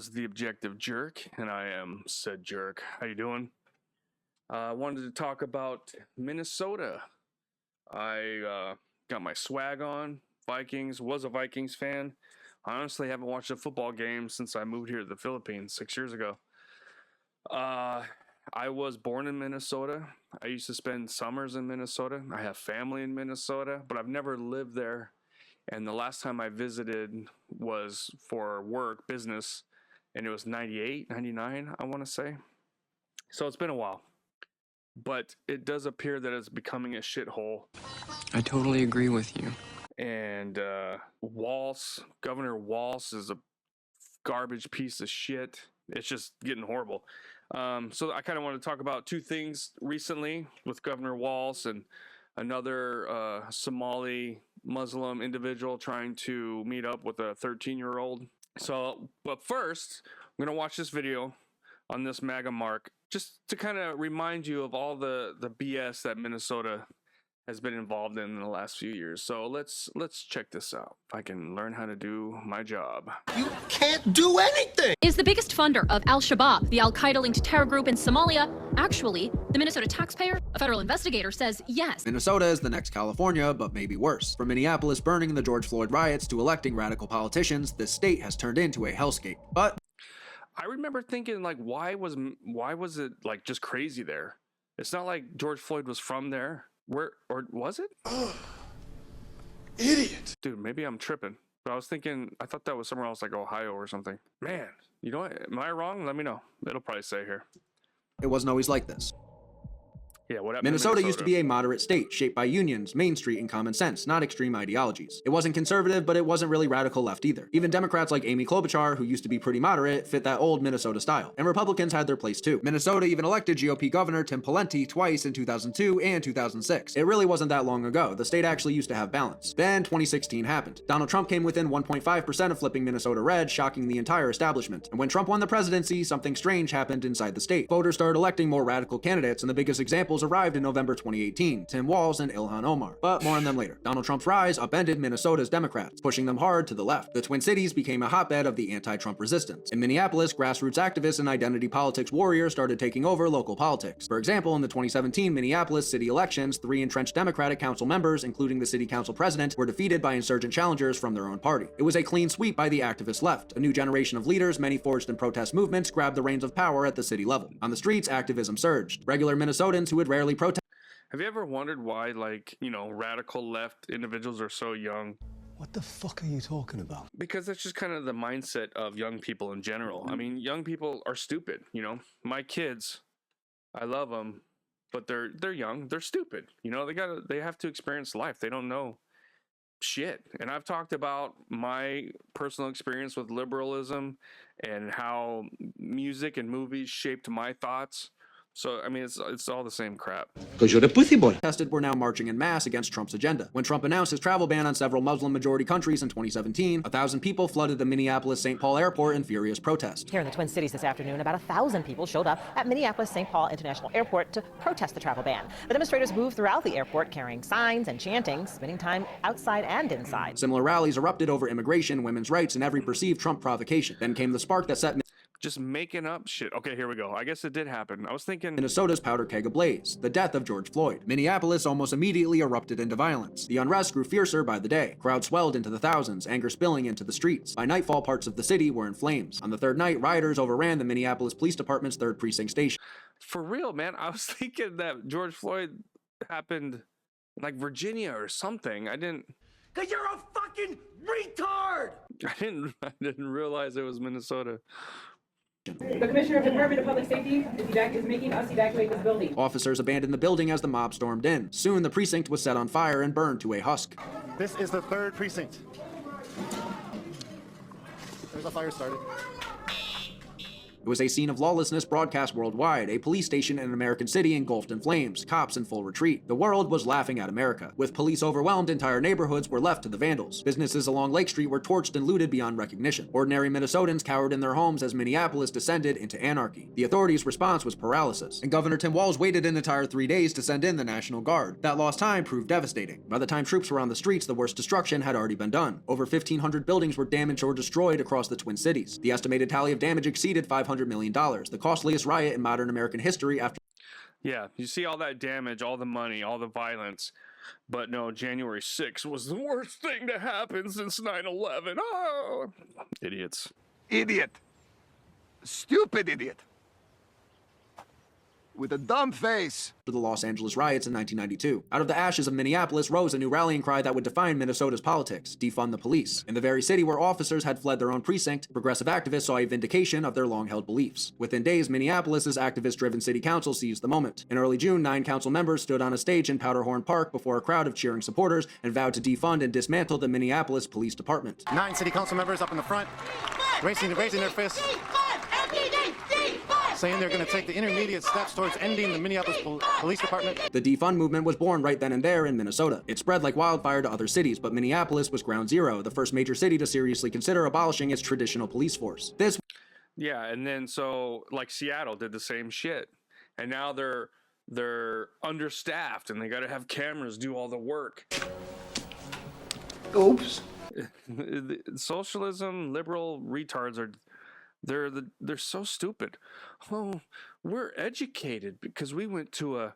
is the objective jerk, and I am said jerk. How you doing? I wanted to talk about Minnesota. I got my swag on. Vikings, was a Vikings fan. I honestly haven't watched a football game since I moved here to the Philippines 6 years ago. I was born in Minnesota. I used to spend summers in Minnesota. I have family in Minnesota, but I've never lived there. And the last time I visited was for work, business, and it was 98, 99, I want to say. So it's been a while. But it does appear that it's becoming a shithole. I totally agree with you. And Walz, Governor Walz is a garbage piece of shit. It's just getting horrible. So I kind of want to talk about two things recently with Governor Walz and another Somali Muslim individual trying to meet up with a 13-year-old. So, but first, I'm going to watch this video on this MAGAmark just to kind of remind you of all the BS that Minnesota has been involved in the last few years. So let's check this out. If I can learn how to do my job. You can't do anything! Is the biggest funder of Al-Shabaab, the Al-Qaeda-linked terror group in Somalia, actually the Minnesota taxpayer? A federal investigator says yes. Minnesota is the next California, but maybe worse. From Minneapolis burning in the George Floyd riots to electing radical politicians, this state has turned into a hellscape. But I remember thinking, like, why was it like just crazy there? It's not like George Floyd was from there. Where, or was it? Idiot. Dude, maybe I'm tripping. But I was thinking, I thought that was somewhere else like Ohio or something. Man, you know what? Am I wrong? Let me know. It'll probably say here. it wasn't always like this. Yeah, what happened Minnesota in used to be a moderate state, shaped by unions, Main Street, and common sense, not extreme ideologies. It wasn't conservative, but it wasn't really radical left either. Even Democrats like Amy Klobuchar, who used to be pretty moderate, fit that old Minnesota style. And Republicans had their place too. Minnesota even elected GOP Governor Tim Walz twice in 2002 and 2006. It really wasn't that long ago. The state actually used to have balance. Then 2016 happened. Donald Trump came within 1.5% of flipping Minnesota red, shocking the entire establishment. And when Trump won the presidency, something strange happened inside the state. Voters started electing more radical candidates, and the biggest examples arrived in November 2018, Tim Walz and Ilhan Omar. But more on them later. Donald Trump's rise upended Minnesota's Democrats, pushing them hard to the left. The Twin Cities became a hotbed of the anti-Trump resistance. In Minneapolis, grassroots activists and identity politics warriors started taking over local politics. For example, in the 2017 Minneapolis city elections, 3 entrenched Democratic council members, including the city council president, were defeated by insurgent challengers from their own party. It was a clean sweep by the activist left. A new generation of leaders, many forged in protest movements, grabbed the reins of power at the city level. On the streets, activism surged. Regular Minnesotans who had rarely protested. Have you ever wondered why, like, you know, radical left individuals are so young? What the fuck are you talking about? Because that's just kind of the mindset of young people in general. I mean, young people are stupid, you know? My kids, I love them, but they're young, they're stupid. You know, they have to experience life. They don't know shit. And I've talked about my personal experience with liberalism and how music and movies shaped my thoughts. So, I mean, it's all the same crap. Because you're the pussy boy. Protested were now marching en masse against Trump's agenda. When Trump announced his travel ban on several Muslim-majority countries in 2017, 1,000 people flooded the Minneapolis-St. Paul airport in furious protest. Here in the Twin Cities this afternoon, about 1,000 people showed up at Minneapolis-St. Paul International Airport to protest the travel ban. The demonstrators moved throughout the airport carrying signs and chanting, spending time outside and inside. Similar rallies erupted over immigration, women's rights, and every perceived Trump provocation. Then came the spark that set Just making up shit. Okay, here we go. I guess it did happen. I was thinking Minnesota's powder keg ablaze, the death of George Floyd. Minneapolis almost immediately erupted into violence. The unrest grew fiercer by the day. Crowds swelled into the thousands, anger spilling into the streets. By nightfall, parts of the city were in flames. On the third night, rioters overran the Minneapolis Police Department's 3rd Precinct station. for real, man. I was thinking that George Floyd happened in like Virginia or something. I didn't. Because you're a fucking retard! I didn't realize it was Minnesota. The Commissioner of the Department of Public Safety is making us evacuate this building. Officers abandoned the building as the mob stormed in. Soon, the precinct was set on fire and burned to a husk. This is the 3rd precinct. There's a fire started. It was a scene of lawlessness broadcast worldwide, a police station in an American city engulfed in flames, cops in full retreat. The world was laughing at America. With police overwhelmed, entire neighborhoods were left to the vandals. Businesses along Lake Street were torched and looted beyond recognition. Ordinary Minnesotans cowered in their homes as Minneapolis descended into anarchy. The authorities' response was paralysis, and Governor Tim Walz waited an entire 3 days to send in the National Guard. That lost time proved devastating. By the time troops were on the streets, the worst destruction had already been done. Over 1,500 buildings were damaged or destroyed across the Twin Cities. The estimated tally of damage exceeded $500 million, the costliest riot in modern American history after. Yeah, you see all that damage, all the money, all the violence. But no, January 6th was the worst thing to happen since 9/11. Oh, idiots. Idiot. Stupid idiot. With a dumb face. The Los Angeles riots in 1992. Out of the ashes of Minneapolis rose a new rallying cry that would define Minnesota's politics: defund the police. In the very city where officers had fled their own precinct, progressive activists saw a vindication of their long-held beliefs. Within days, Minneapolis's activist-driven city council seized the moment. In early June, 9 council members stood on a stage in Powderhorn Park before a crowd of cheering supporters and vowed to defund and dismantle the Minneapolis Police Department. 9 city council members up in the front, raising their fists, saying they're going to take the intermediate steps towards ending the Minneapolis Police Department. The defund movement was born right then and there in Minnesota. It spread like wildfire to other cities, but Minneapolis was ground zero, the first major city to seriously consider abolishing its traditional police force. Yeah, and then so like Seattle did the same shit, and now they're understaffed and they got to have cameras do all the work. Oops. Socialism, liberal retards are. They're so stupid. Oh, we're educated because we went to a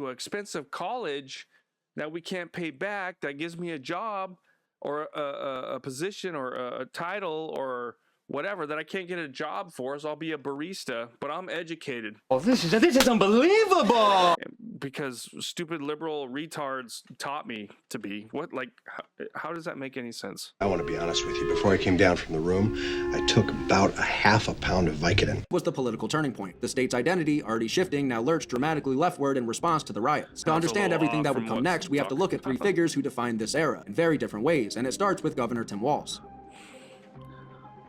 expensive college that we can't pay back. That gives me a job or a position or a title or whatever that I can't get a job for. So I'll be a barista, but I'm educated. Oh, this is unbelievable. Because stupid liberal retards taught me to be. What, like, how does that make any sense? I want to be honest with you. Before I came down from the room, I took about a half a pound of Vicodin. Was the political turning point. The state's identity, already shifting, now lurched dramatically leftward in response to the riots. To understand everything that would come next, we have to look at 3 figures who defined this era in very different ways, and it starts with Governor Tim Walz.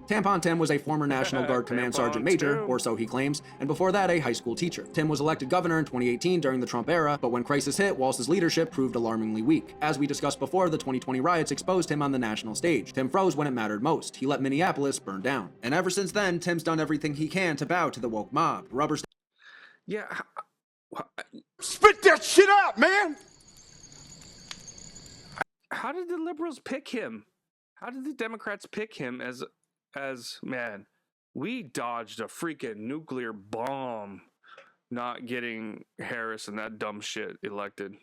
Tampon Tim was a former National Guard Command Sergeant Major, or so he claims, and before that a high school teacher. Tim was elected governor in 2018 during the Trump era, but when crisis hit, Walz's leadership proved alarmingly weak. As we discussed before, the 2020 riots exposed him on the national stage. Tim froze when it mattered most. He let Minneapolis burn down. And ever since then, Tim's done everything he can to bow to the woke mob. Yeah. Spit that shit out, man! How did the liberals pick him? How did the Democrats pick him as man, we dodged a freaking nuclear bomb not getting Harris and that dumb shit elected.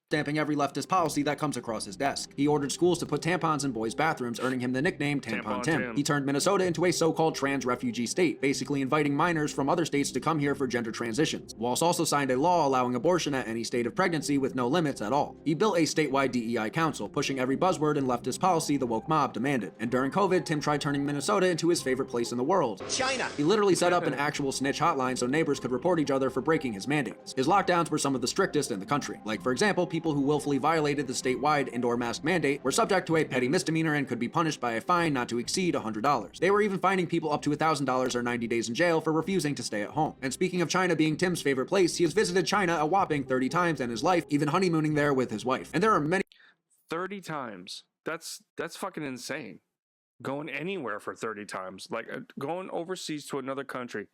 Stamping every leftist policy that comes across his desk. He ordered schools to put tampons in boys' bathrooms, earning him the nickname Tampon Tim. He turned Minnesota into a so-called trans refugee state, basically inviting minors from other states to come here for gender transitions. Walz also signed a law allowing abortion at any state of pregnancy with no limits at all. He built a statewide DEI council, pushing every buzzword and leftist policy the woke mob demanded. And during COVID, Tim tried turning Minnesota into his favorite place in the world, China. He literally set up an actual snitch hotline so neighbors could report each other for breaking his mandates. His lockdowns were some of the strictest in the country. Like, for example, people who willfully violated the statewide indoor mask mandate were subject to a petty misdemeanor and could be punished by a fine not to exceed $100. They were even fining people up to $1,000 or 90 days in jail for refusing to stay at home. And speaking of China being Tim's favorite place, he has visited China a whopping 30 times in his life, even honeymooning there with his wife. And there are many 30 times. That's fucking insane. Going anywhere for 30 times. Like going overseas to another country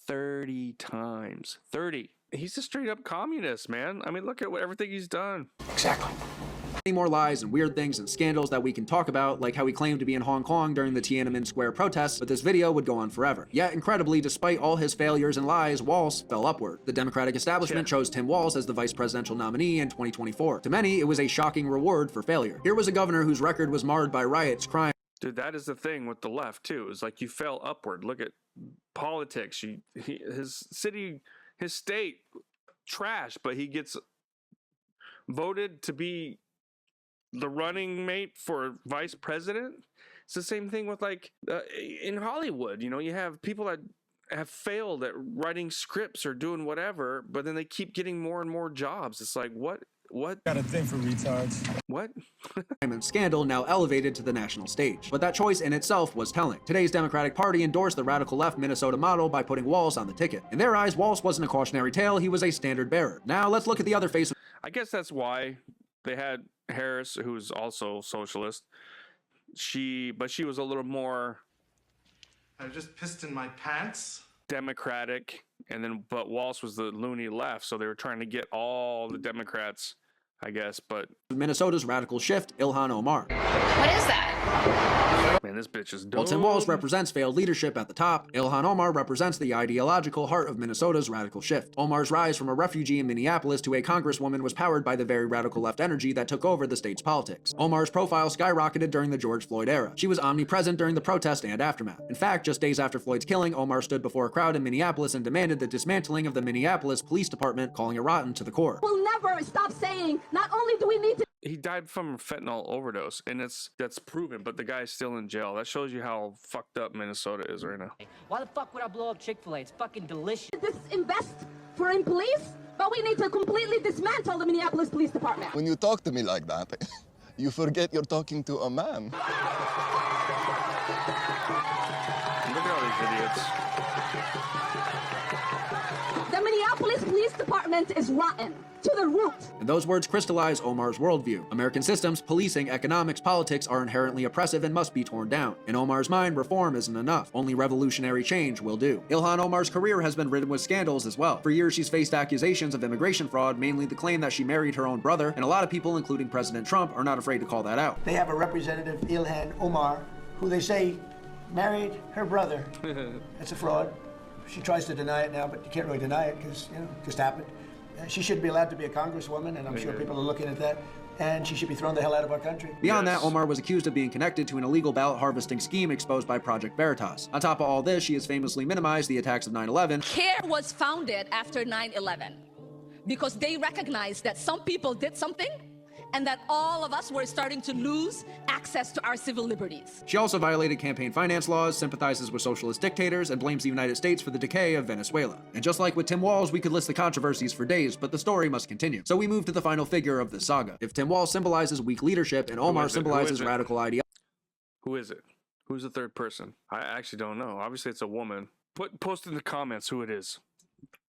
30 times. 30. He's a straight up communist, man. I mean, look at everything he's done. Exactly. Many more lies and weird things and scandals that we can talk about, like how he claimed to be in Hong Kong during the Tiananmen Square protests, but this video would go on forever. Yet, incredibly, despite all his failures and lies, Walz fell upward. The Democratic establishment chose Tim Walz as the vice presidential nominee in 2024. To many, it was a shocking reward for failure. Here was a governor whose record was marred by riots, crime. Dude, that is the thing with the left, too. It's like you fell upward. Look at politics. His city... His state, trash, but he gets voted to be the running mate for vice president. It's the same thing with like in Hollywood, you know, you have people that have failed at writing scripts or doing whatever, but then they keep getting more and more jobs. It's like, what What? Got a thing for retards. What? Scandal now elevated to the national stage. But that choice in itself was telling. Today's Democratic Party endorsed the radical left Minnesota model by putting Walz on the ticket. In their eyes, Walz wasn't a cautionary tale, he was a standard bearer. Now let's look at the other face of— I guess that's why they had Harris, who's also socialist. But she was a little more— I just pissed in my pants. Democratic, but Walz was the loony left, so they were trying to get all the Democrats, I guess. But Minnesota's radical shift, Ilhan Omar. What is that? Man, this bitch is dumb. While Tim Walz represents failed leadership at the top, Ilhan Omar represents the ideological heart of Minnesota's radical shift. Omar's rise from a refugee in Minneapolis to a congresswoman was powered by the very radical left energy that took over the state's politics. Omar's profile skyrocketed during the George Floyd era. She was omnipresent during the protest and aftermath. In fact, just days after Floyd's killing, Omar stood before a crowd in Minneapolis and demanded the dismantling of the Minneapolis Police Department, calling it rotten to the core. We'll never stop saying, not only do we need to— He died from a fentanyl overdose, and that's proven, but the guy's still in jail. That shows you how fucked up Minnesota is right now. Why the fuck would I blow up Chick-fil-A? It's fucking delicious. Invest in police, but we need to completely dismantle the Minneapolis Police Department. When you talk to me like that, you forget you're talking to a man. Look at all these idiots. The Minneapolis Police Department is rotten to the root. And those words crystallize Omar's worldview. American systems, policing, economics, politics are inherently oppressive and must be torn down. In Omar's mind, reform isn't enough. Only revolutionary change will do. Ilhan Omar's career has been ridden with scandals as well. For years, she's faced accusations of immigration fraud, mainly the claim that she married her own brother, and a lot of people, including President Trump, are not afraid to call that out. They have a representative, Ilhan Omar, who they say married her brother. That's a fraud. She tries to deny it now, but you can't really deny it because, it just happened. She should be allowed to be a congresswoman, and I'm sure people are looking at that. And she should be thrown the hell out of our country. Beyond that, Omar was accused of being connected to an illegal ballot harvesting scheme exposed by Project Veritas. On top of all this, she has famously minimized the attacks of 9/11. CARE was founded after 9/11 because they recognized that some people did something and that all of us were starting to lose access to our civil liberties. She also violated campaign finance laws, sympathizes with socialist dictators, and blames the United States for the decay of Venezuela. And just like with Tim Walz, we could list the controversies for days, but the story must continue. So we move to the final figure of this saga. If Tim Walz symbolizes weak leadership and Omar symbolizes radical ideology— Who is it? Who's the third person? I actually don't know. Obviously, it's a woman. Post in the comments who it is.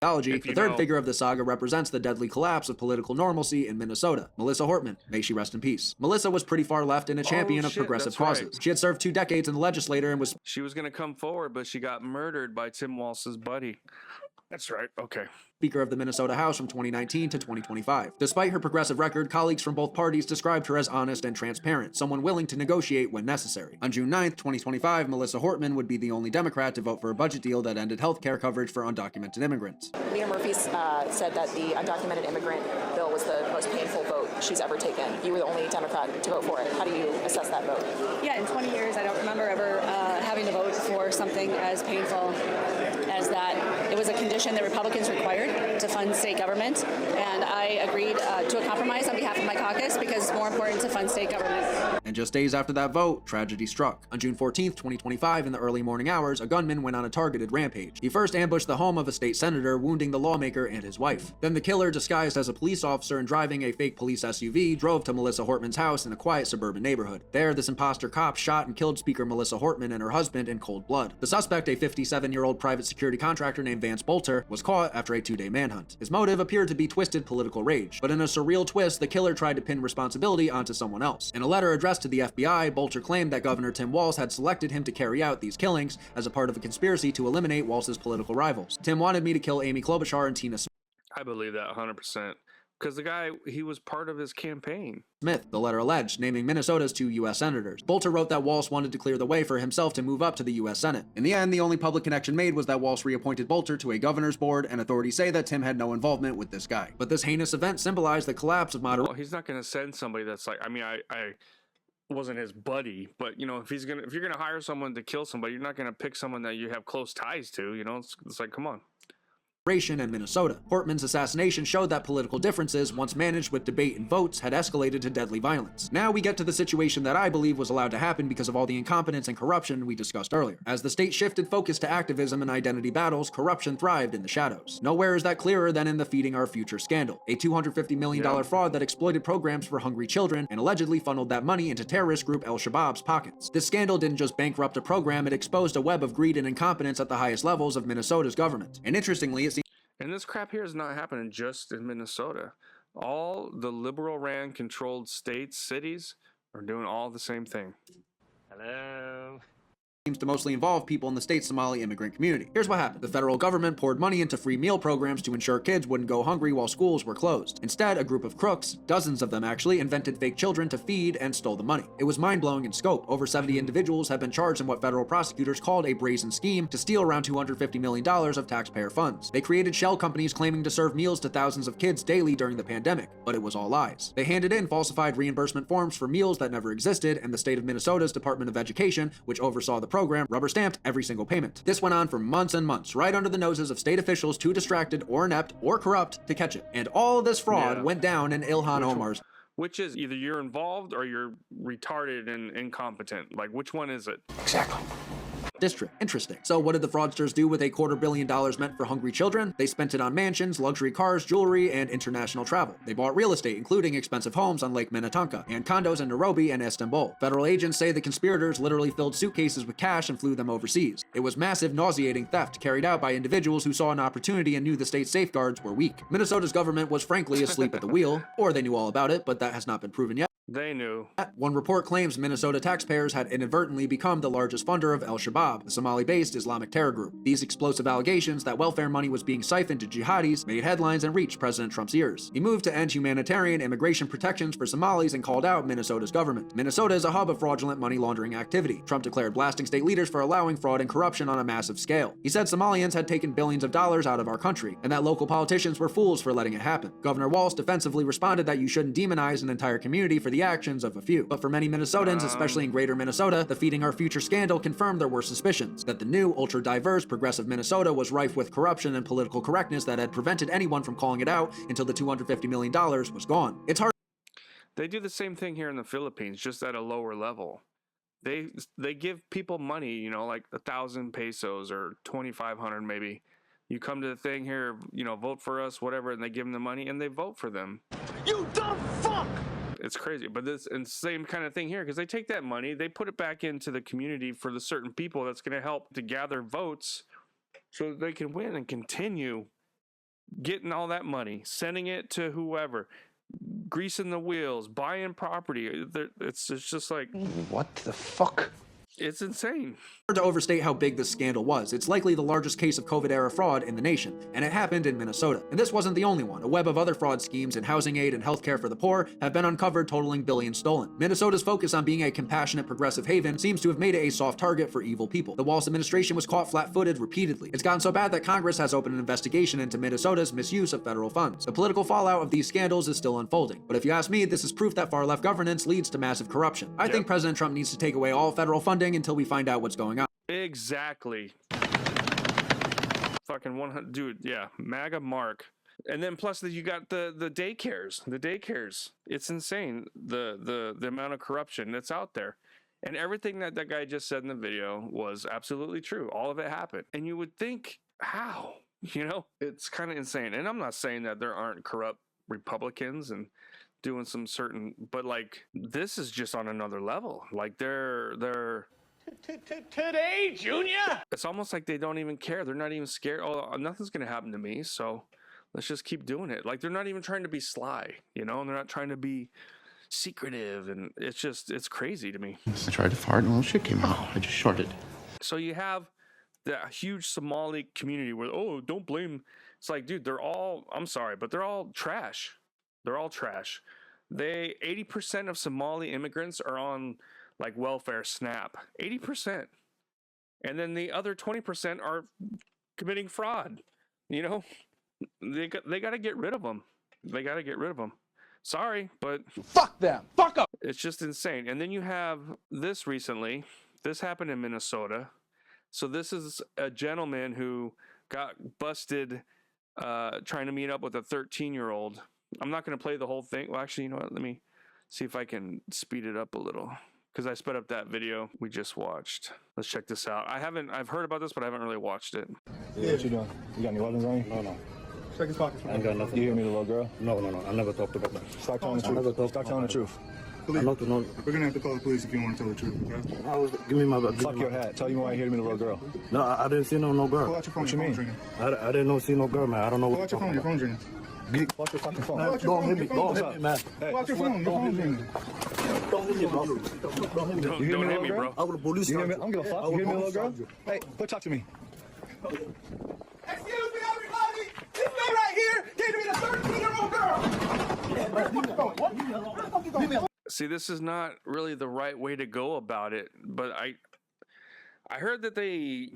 The third figure of the saga represents the deadly collapse of political normalcy in Minnesota. Melissa Hortman, may she rest in peace. Melissa was pretty far left and a champion of progressive causes. Right. She had served 2 decades in the legislature and was— She was going to come forward, but she got murdered by Tim Walz's buddy. That's right. Okay. Speaker of the Minnesota House from 2019 to 2025. Despite her progressive record, colleagues from both parties described her as honest and transparent, someone willing to negotiate when necessary. On June 9th, 2025, Melissa Hortman would be the only Democrat to vote for a budget deal that ended health care coverage for undocumented immigrants. Leah Murphy said that the undocumented immigrant bill was the most painful vote she's ever taken. You were the only Democrat to vote for it. How do you assess that vote? Yeah, in 20 years, I don't remember ever having to vote for something as painful as that. It was a condition that Republicans required to fund state government, and I agreed to a compromise on behalf of my caucus because it's more important to fund state government. And just days after that vote, tragedy struck. On June 14th, 2025, in the early morning hours, a gunman went on a targeted rampage. He first ambushed the home of a state senator, wounding the lawmaker and his wife. Then the killer, disguised as a police officer and driving a fake police SUV, drove to Melissa Hortman's house in a quiet suburban neighborhood. There, this imposter cop shot and killed Speaker Melissa Hortman and her husband in cold blood. The suspect, a 57-year-old private security contractor named Vance Bolter, was caught after a 2-day manhunt. His motive appeared to be twisted political rage, but in a surreal twist, the killer tried to pin responsibility onto someone else. In a letter addressed to the FBI, Bolter claimed that Governor Tim Walz had selected him to carry out these killings as a part of a conspiracy to eliminate Walz's political rivals. Tim wanted me to kill Amy Klobuchar and Tina I believe that 100%. Because the guy, he was part of his campaign. Smith, the letter alleged, naming Minnesota's 2 U.S. senators. Bolter wrote that Walz wanted to clear the way for himself to move up to the U.S. Senate. In the end, the only public connection made was that Walz reappointed Bolter to a governor's board, and authorities say that Tim had no involvement with this guy. But this heinous event symbolized the collapse of moderate— Well, he's not going to send somebody that's like, I wasn't his buddy, but if you're gonna hire someone to kill somebody, you're not gonna pick someone that you have close ties to. It's like, come on. and Minnesota. Portman's assassination showed that political differences, once managed with debate and votes, had escalated to deadly violence. Now we get to the situation that I believe was allowed to happen because of all the incompetence and corruption we discussed earlier. As the state shifted focus to activism and identity battles, corruption thrived in the shadows. Nowhere is that clearer than in the Feeding Our Future scandal, a $250 million fraud that exploited programs for hungry children and allegedly funneled that money into terrorist group Al-Shabaab's pockets. This scandal didn't just bankrupt a program, it exposed a web of greed and incompetence at the highest levels of Minnesota's government. And interestingly, and this crap here is not happening just in Minnesota. All the liberal ran controlled states, cities are doing all the same thing. Hello. Seems to mostly involve people in the state's Somali immigrant community. Here's what happened. The federal government poured money into free meal programs to ensure kids wouldn't go hungry while schools were closed. Instead, a group of crooks, dozens of them actually, invented fake children to feed and stole the money. It was mind-blowing in scope. Over 70 individuals have been charged in what federal prosecutors called a brazen scheme to steal around $250 million of taxpayer funds. They created shell companies claiming to serve meals to thousands of kids daily during the pandemic, but it was all lies. They handed in falsified reimbursement forms for meals that never existed, and the state of Minnesota's Department of Education, which oversaw the program, rubber-stamped every single payment. This went on for months and months, right under the noses of state officials too distracted or inept or corrupt to catch it. And all of this fraud went down in Ilhan Omar's. Which is either you're involved or you're retarded and incompetent. Like, which one is it? Exactly. District. Interesting. So what did the fraudsters do with $250 million meant for hungry children? They spent it on mansions, luxury cars, jewelry, and international travel. They bought real estate, including expensive homes on Lake Minnetonka, and condos in Nairobi and Istanbul. Federal agents say the conspirators literally filled suitcases with cash and flew them overseas. It was massive, nauseating theft carried out by individuals who saw an opportunity and knew the state's safeguards were weak. Minnesota's government was frankly asleep at the wheel, or they knew all about it, but that has not been proven yet. They knew. One report claims Minnesota taxpayers had inadvertently become the largest funder of Al-Shabaab, the Somali-based Islamic terror group. These explosive allegations that welfare money was being siphoned to jihadis made headlines and reached President Trump's ears. He moved to end humanitarian immigration protections for Somalis and called out Minnesota's government. Minnesota is a hub of fraudulent money laundering activity. Trump declared blasting state leaders for allowing fraud and corruption on a massive scale. He said Somalians had taken billions of dollars out of our country, and that local politicians were fools for letting it happen. Governor Walz defensively responded that you shouldn't demonize an entire community for the actions of a few. But for many Minnesotans, especially in greater Minnesota, the Feeding Our Future scandal confirmed their worst suspicions, that the new, ultra-diverse, progressive Minnesota was rife with corruption and political correctness that had prevented anyone from calling it out until the $250 million was gone. It's hard. They do the same thing here in the Philippines, just at a lower level. They give people money, you know, like 1,000 pesos or 2,500 maybe. You come to the thing here, you know, vote for us, whatever, and they give them the money and they vote for them. You dumb fuck! It's crazy, but this and same kind of thing here because they take that money, they put it back into the community for the certain people that's going to help to gather votes so that they can win and continue getting all that money, sending it to whoever, greasing the wheels, buying property. It's just like, What the fuck? it's insane. Hard to overstate how big this scandal was. It's likely the largest case of COVID-era fraud in the nation, and it happened in Minnesota. And this wasn't the only one. A web of other fraud schemes in housing aid and healthcare for the poor have been uncovered, totaling billions stolen. Minnesota's focus on being a compassionate progressive haven seems to have made it a soft target for evil people. The Walz administration was caught flat-footed repeatedly. It's gotten so bad that Congress has opened an investigation into Minnesota's misuse of federal funds. The political fallout of these scandals is still unfolding. But if you ask me, this is proof that far-left governance leads to massive corruption. I think President Trump needs to take away all federal funding until we find out what's going on. Exactly. Fucking 100, dude. Yeah, MAGAmark. And then plus you got the daycares. It's insane the amount of corruption that's out there. And everything that guy just said in the video was absolutely true. All of it happened. And you would think, how? You know, it's kind of insane. And I'm not saying that there aren't corrupt Republicans and doing some certain, but like this is just on another level. Like they're Today, Junior? it's almost like they don't even care. They're not even scared. Oh, nothing's gonna happen to me, so let's just keep doing it. Like they're not even trying to be sly, you know, and they're not trying to be secretive, and it's crazy to me. I tried to fart and a little shit came out. I just shorted. So you have that huge Somali community where, oh, don't blame. It's like, dude, I'm sorry, but they're all trash. They're all trash. 80% of Somali immigrants are on like welfare SNAP. 80%. And then the other 20% are committing fraud. You know, they got to get rid of them. They got to get rid of them. Sorry, but fuck them. Fuck up. It's just insane. And then you have this recently. This happened in Minnesota. So this is a gentleman who got busted trying to meet up with a 13-year-old. I'm not going to play the whole thing. Well, actually, you know what? Let me see if I can speed it up a little, because I sped up that video we just watched. Let's check this out. I've heard about this, but I haven't really watched it. Yeah, what you doing? You got any weapons on you? No. Check his pockets. I ain't got nothing. You hear me, the little girl? No. I never talked about that. Start telling the truth. Start telling the truth. We're gonna have to call the police if you want to tell the truth, okay? Give me my... Fuck your hat. Tell you why you hear me, the little girl. No, I didn't see no girl. Pull out your phone. What you mean? I didn't see no girl, man. I don't know what you're talking about. Your phone's ringing. Watch your fucking phone. Don't hit me. Don't hit me, man. Pull out your phone. Your phone's ringing. Don't hit me, bro. Don't hit me. Don't hit me, bro. I would police. You hear me? I'm gonna fuck. You hear me, little girl? Hey, talk to me. Excuse me, everybody! This man right here gave me the 13-year-old girl! See, this is not really the right way to go about it, but I heard that they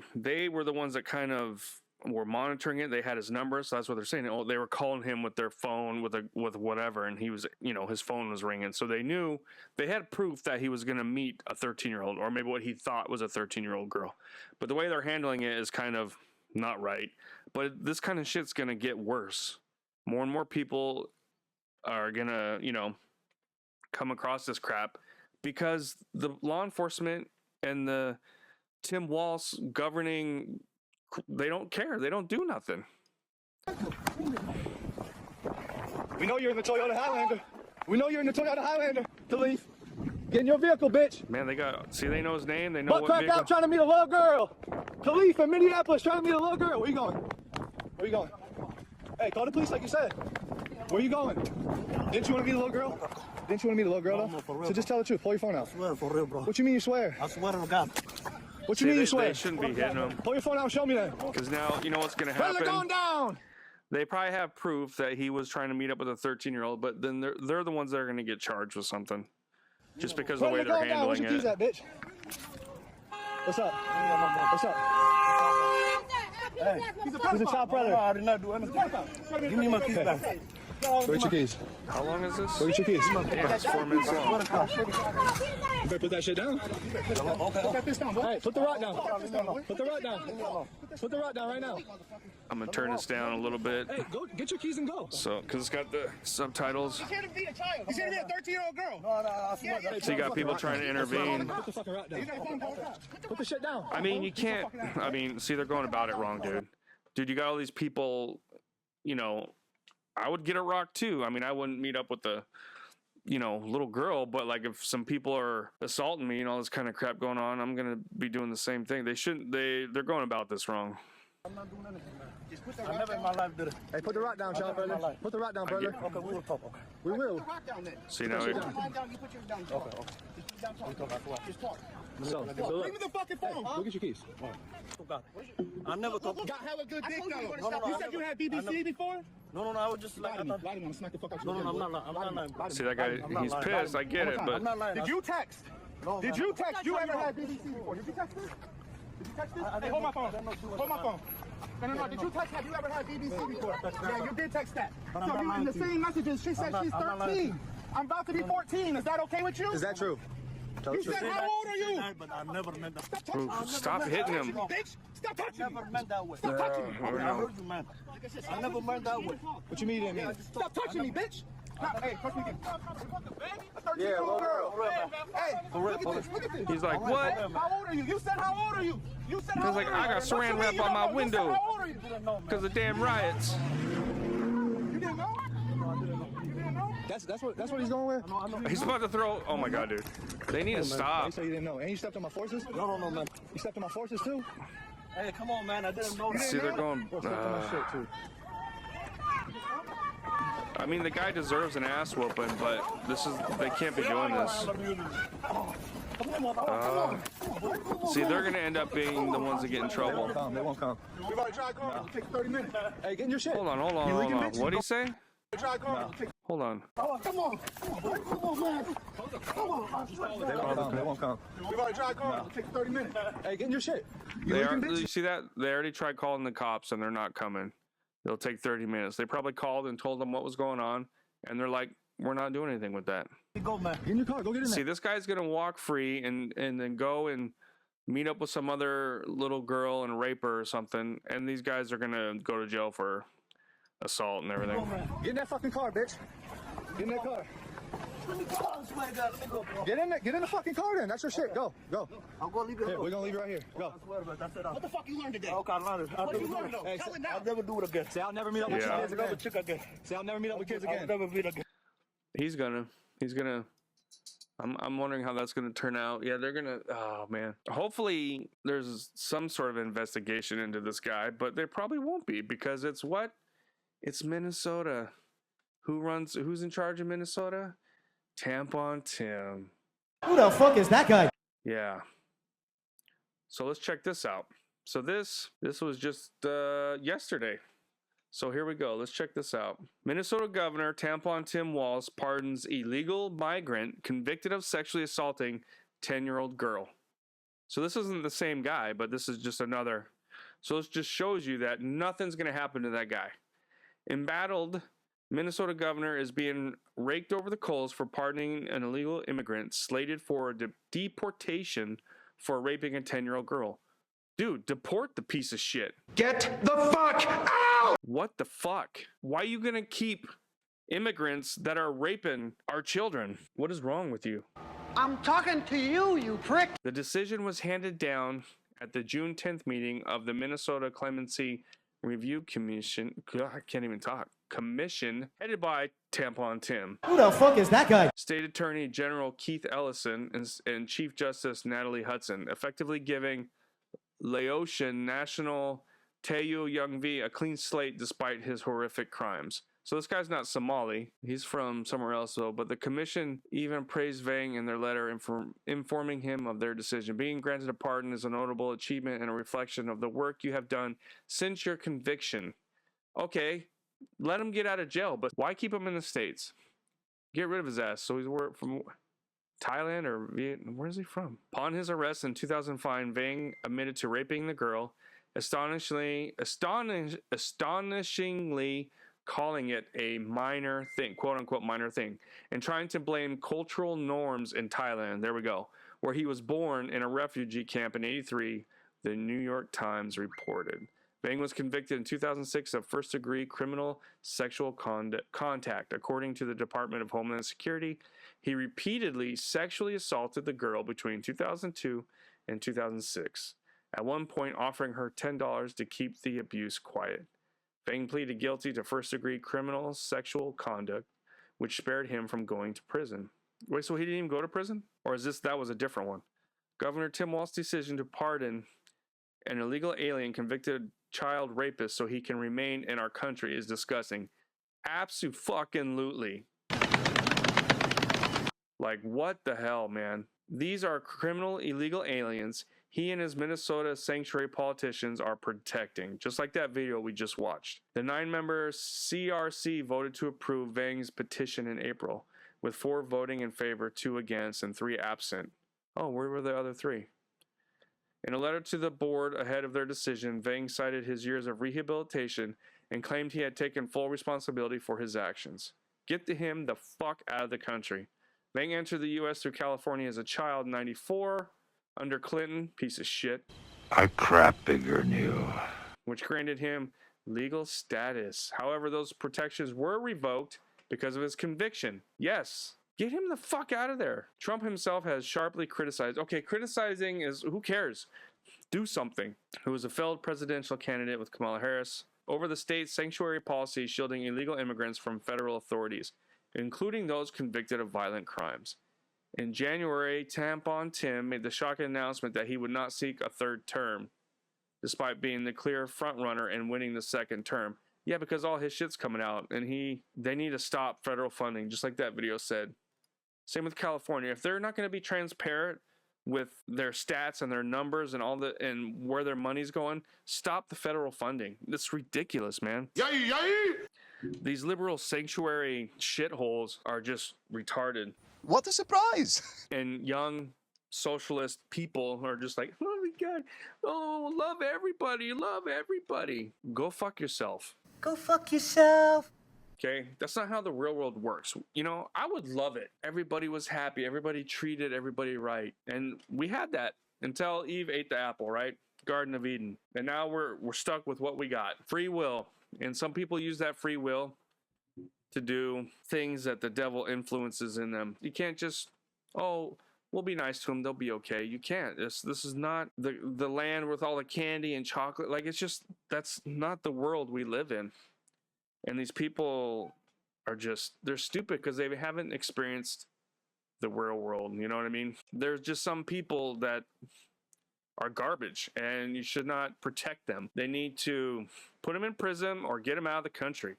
were the ones that kind of were monitoring it. They had his number, so that's what they're saying. Oh, they were calling him with their phone, with whatever, and he was, his phone was ringing. So they knew, they had proof that he was going to meet a 13-year-old, or maybe what he thought was a 13-year-old girl. But the way they're handling it is kind of not right. But this kind of shit's going to get worse. More and more people are going to, come across this crap because the law enforcement and the Tim Walz governing, they don't care. They don't do nothing. We know you're in the Toyota Highlander. To leave. Get in your vehicle, bitch. Man, they know his name. They know what vehicle. Out trying to meet a little girl. Khalif in Minneapolis trying to meet a little girl. Where you going? Hey, call the police like you said. Where you going? Didn't you want to meet a little girl? No, so just tell the truth. Pull your phone out. I swear, for real, bro. What you mean you swear? I swear to God. What you mean you swear? They shouldn't be hitting him. Pull your phone out and show me that. Because now, you know what's going to happen? They're going down. They probably have proof that he was trying to meet up with a 13-year-old, but then they're the ones that are going to get charged with something. Just because of the way they're handling Where's your keys at, bitch? What's up? Hey, he's a child predator. I did not do anything. Give me my keys back. Where's your keys? How long is this? Where's your keys? Yeah, it's 4 minutes long. You better put that shit down. Hey, put the rock down. Put the rock down right now. I'm going to turn this down a little bit. Hey, go get your keys and go. So, because it's got the subtitles. He's here to be a child. He's here to be a 13-year-old girl. No. So you got people trying to intervene. Put the fucking rock down. Put the shit down. I mean, you can't. I mean, see, they're going about it wrong, dude. Dude, you got all these people, I would get a rock too. I mean, I wouldn't meet up with the, little girl, but like if some people are assaulting me and all this kind of crap going on, I'm going to be doing the same thing. They're going about this wrong. I'm not doing anything, man. I never in my life did it. Hey, put the rock down, child brother. Put the rock down, brother. Okay, we will talk. Okay. We will. See, now You put yours down. Okay. Just talk. So, Give me the fucking phone. Go get your keys. I never talked. Got hella good dick though. You said you had BBC before? No, I was just like. I'm gonna smack the fuck out. No, I'm not lying. See that guy? He's pissed. I get it, but I'm not lying. Did you text? No, Did you text? You ever had BBC before? Did you text this? Hey, hold my phone. Hold my phone. No. Did you text? Have you ever had BBC before? Yeah, you did text that. So you in the same messages. She said she's 13. I'm about to be 14. Is that okay with you? Is that true? You said, how old are you? But I never meant that. Stop hitting him. Bitch, stop touching me. I never meant that way. Stop touching me. I heard you, man. I never meant that way. What you mean you didn't mean? Stop touching me, bitch. Hey, touch me again. Yeah, little girl. Hey, look at this. He's like, what? How old are you? You said how old are you? You said how old are you? I got saran wrap on my window because of damn riots. You didn't know? That's what he's going with? He's about to throw. Oh my god, dude. They need to stop. You said you didn't know. And you stepped on my forces? No, man. You stepped on my forces too? Hey, come on, man. I didn't know that. See, they're going. I mean, the guy deserves an ass whooping, but they can't be doing this. See, they're going to end up being the ones that get in trouble. They won't come. We've already tried calling. It'll take 30 minutes. Hey, get in your shit. Hold on. What'd he say? Hold on. Come on, man. Come on. They won't come. We've already tried calling. It'll take 30 minutes. Hey, get in your shit. You see that? They already tried calling the cops and they're not coming. It'll take 30 minutes. They probably called and told them what was going on, and they're like, we're not doing anything with that. Go, man. Get in your car. Go get in there. See, this guy's going to walk free and then go and meet up with some other little girl and rape her or something, and these guys are going to go to jail for assault and everything. Get in that fucking car, bitch. Get in that car. Get in the fucking car then. That's your shit. Go. I'll go leave it Here, alone. we're gonna leave it right here. Go. What the fuck you learned today? Okay, I learned it. What you learned though? Hey, Tell it now. I'll never do it again. Say I'll never meet up with Yeah. kids again. Say I'll never meet up with kids I'll again. never meet again. He's gonna. I'm wondering how that's gonna turn out. Yeah, they're gonna. Oh man. Hopefully, there's some sort of investigation into this guy, but there probably won't be because it's what? It's Minnesota. Who's in charge of Minnesota? Tampon Tim. Who the fuck is that guy? Yeah. So let's check this out. So this was just yesterday. So here we go. Let's check this out. Minnesota Governor Tampon Tim Walz pardons illegal migrant convicted of sexually assaulting 10-year-old girl. So this isn't the same guy, but this is just another. So this just shows you that nothing's going to happen to that guy. Embattled Minnesota governor is being raked over the coals for pardoning an illegal immigrant slated for deportation for raping a 10-year-old girl. Dude, deport the piece of shit. Get the fuck out! What the fuck? Why are you gonna keep immigrants that are raping our children? What is wrong with you? I'm talking to you, you prick. The decision was handed down at the June 10th meeting of the Minnesota Clemency Review Commission. God, I can't even talk. Commission headed by Tampon Tim. Who the fuck is that guy? State Attorney General Keith Ellison and Chief Justice Natalie Hudson, effectively giving Laotian national Teo Young V a clean slate despite his horrific crimes. So this guy's not Somali. He's from somewhere else though, but the commission even praised Vang in their letter informing him of their decision. Being granted a pardon is a notable achievement and a reflection of the work you have done since your conviction. Okay, let him get out of jail, but why keep him in the States? Get rid of his ass. So he's from Thailand or Vietnam. Where is he from? Upon his arrest in 2005, Vang admitted to raping the girl, astonishingly calling it a minor thing, quote unquote minor thing, and trying to blame cultural norms in Thailand. There we go. Where he was born in a refugee camp in '83, the New York Times reported. Vang was convicted in 2006 of first-degree criminal sexual contact. According to the Department of Homeland Security, he repeatedly sexually assaulted the girl between 2002 and 2006, at one point offering her $10 to keep the abuse quiet. Vang pleaded guilty to first-degree criminal sexual conduct, which spared him from going to prison. Wait, so he didn't even go to prison? Or is that was a different one? Governor Tim Walz's decision to pardon an illegal alien convicted child rapist so he can remain in our country is disgusting. Abso-fucking-lutely. Like, what the hell, man? These are criminal illegal aliens he and his Minnesota sanctuary politicians are protecting, just like that video we just watched. The 9-member CRC voted to approve Vang's petition in April, with 4 voting in favor, 2 against, and 3 absent. Oh, where were the other 3? In a letter to the board ahead of their decision, Vang cited his years of rehabilitation and claimed he had taken full responsibility for his actions. Get him the fuck out of the country. Vang entered the U.S. through California as a child in '94 under Clinton, piece of shit. I crap bigger than you. Which granted him legal status. However, those protections were revoked because of his conviction. Yes. Get him the fuck out of there. Trump himself has sharply criticized. Okay, criticizing is, who cares? Do something. Who was a failed presidential candidate with Kamala Harris over the state's sanctuary policy shielding illegal immigrants from federal authorities, including those convicted of violent crimes. In January, Tampon Tim made the shocking announcement that he would not seek a 3rd term, despite being the clear frontrunner and winning the 2nd term. Yeah, because all his shit's coming out, and they need to stop federal funding, just like that video said. Same with California. If they're not going to be transparent with their stats and their numbers and and where their money's going, stop the federal funding. It's ridiculous, man. Yay, yay! These liberal sanctuary shitholes are just retarded. What a surprise! And young socialist people are just like, oh my God, oh, love everybody, love everybody. Go fuck yourself. Go fuck yourself. Okay, that's not how the real world works. You know, I would love it. Everybody was happy. Everybody treated everybody right. And we had that until Eve ate the apple, right? Garden of Eden. And now we're stuck with what we got. Free will. And some people use that free will to do things that the devil influences in them. You can't just, oh, we'll be nice to them, they'll be okay. You can't. This is not the land with all the candy and chocolate. Like, it's just, that's not the world we live in. And these people are just, they're stupid because they haven't experienced the real world. You know what I mean? There's just some people that are garbage, and you should not protect them. They need to put them in prison or get them out of the country.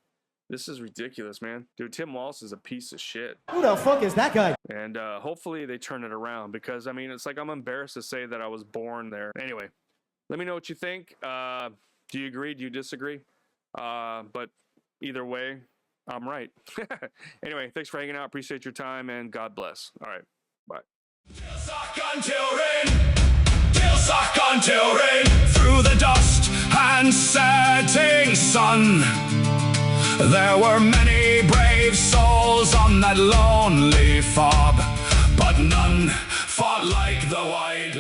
This is ridiculous, man. Dude, Tim Walz is a piece of shit. Who the fuck is that guy? And hopefully they turn it around, because, I mean, it's like I'm embarrassed to say that I was born there. Anyway, let me know what you think. Do you agree? Do you disagree? But either way, I'm right. Anyway, thanks for hanging out. Appreciate your time, and God bless. All right, bye. Suck until rain, through the dust and setting sun. There were many brave souls on that lonely fob, but none fought like the white